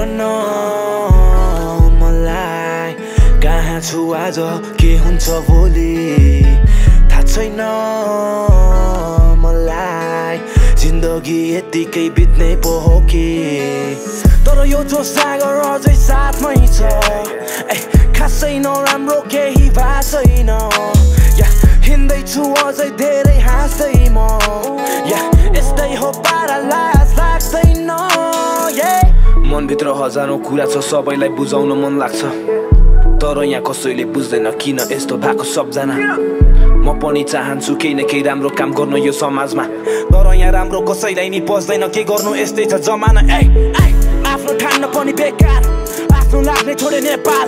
don't know मलाई कहाँ छु आज के हुन्छ भोलि थाहा छैन मलाई जिन्दगी यतिकै बित्ने पो हो कि तर यो जो सागर अझै साथमै छ खासै नराम्रो केही भएको छैन हिँड्दैछु अझै धेरै हाँस्दै म यस्तै हो पारा लाज लाग्दैन मनभित्र हजारौं कुरा छ सबैलाई बुझाउन मन लाग्छ तर यहाँ कसैले बुझ्दैन किन यस्तो भएको सबजना म पनि चाहन्छु केही न केही राम्रो काम गर्न यो समाजमा तर यहाँ राम्रो कसैलाई नि पस्दैन के गर्नु यस्तै छ जमाना आफ्नो ठान्न पनि बेकार आफ्नो लाग्ने छोडे नेपाल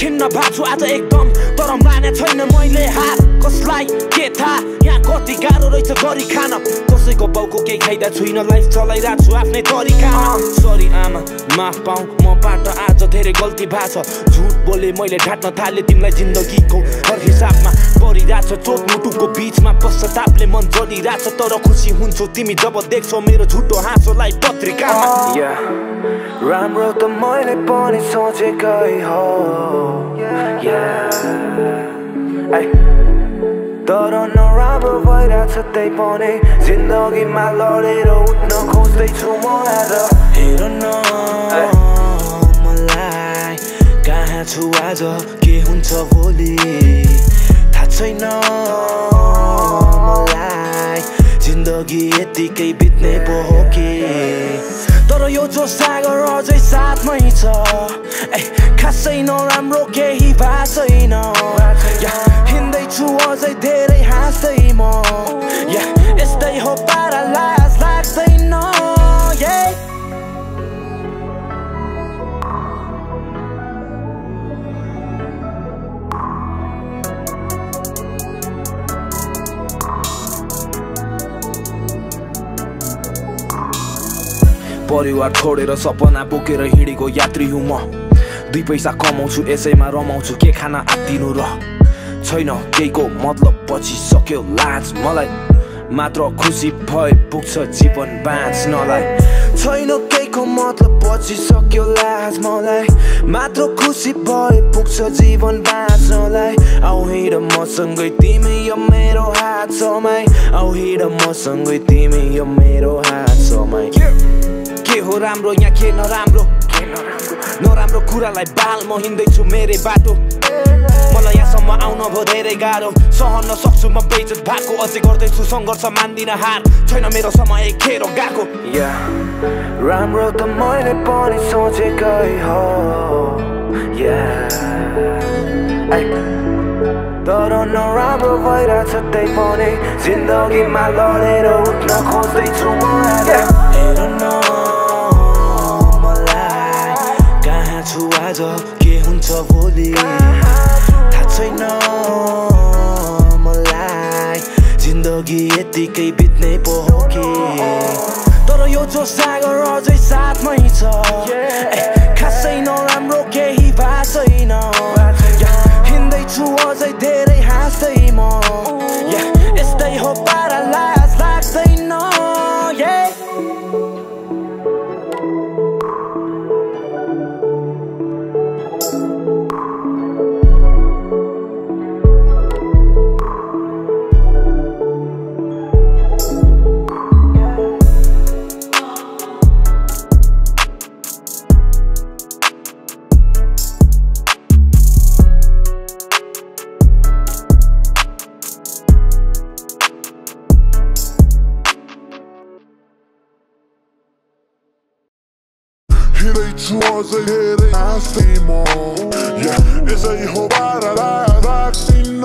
खिन्न भएको छु आज एकदम तर माने छैन मैले हात कसलाई के थाहा यहाँ कति गाह्रो रहेछ गरी खान कसैको बाउको केही खाइदा छुइनँ लाइफ चलाइरहेको छु आफ्नै तरिकामा सरी आमा माफ पाऊ मबाट आज धेरै गल्ती भएको छ झुट बोले मैले ढाट्न थाले तिमीलाई जिन्दगीको हर हिसाबमा परिरहेछ चोट मुटुको बिचमा पश्चातापले मन जलिरहेछ तर खुसी हुन्छौ तिमी जब देख्छौ मेरो झुटो हाँसोलाई पत्रिकामा राम्रो त मैले पनि सोचेकै हो तर नराम्रो भइरहेछ त्यही पनि जिन्दगीमा लडेर उठ्न खोज्दैछु म आज हेर न मलाई कहाँ छु आज के हुन्छ भोलि थाहा छैन मलाई जिन्दगी यतिकै बित्ने पो हो कि तर यो जो सागर अझै साथमै छ खासै नराम्रो केही भएको छैन हिँड्दैछु अझै धेरै हाँस्दै म यस्तै हो पारा लाज लाग्दैन परिवार छोडेर सपना बोकेर हिँडेको यात्री हुँ म 2 पैसा कमाउँछु यसैमा रमाउँछु के खाना आत्तिनु र छैन केहीको मतलब पछि सक्यो लाज मलाई मात्र खुसी भए पुग्छ जीवन बाँच्नलाई छैन केहीको मतलब पछि सक्यो लाज मलाई मात्र खुसी भए पुग्छ जीवन बाँच्नलाई आउ हिँड मसँगै तिमी यो मेरो हात समाई आउ हिँड मसँगै तिमी यो मेरो हात समाई के हो राम्रो यहाँ के नराम्रो नराम्रो कुरालाई बाल म हिँड्दैछु मेरै बाटो मलाई यहाँसम्म आउन भयो धेरै गाह्रो सहन सक्छु म बेइज्जत भएको अझै गर्दैछु सङ्घर्ष मान्दिन हार छैन मेरो समय खेर गएको राम्रो त मैले पनि सोचेकै हो तर नराम्रो भइरहेछ त्यही पनि जिन्दगीमा लडेर उठ्न खोज्दैछु म हेर न छु आज के हुन्छ भोलि थाहा छैन मलाई जिन्दगी यतिकै बित्ने पो हो कि तर यो जो सागर अझै साथमै छ खासै नराम्रो केही भएको छैन हिँड्दैछु अझै धेरै हाँस्दै म यस्तै हो पारा लाज लाग्दैन हिँड्दैछु अझै धेरै हाँस्दै म यसै हो पारा लाग्दैन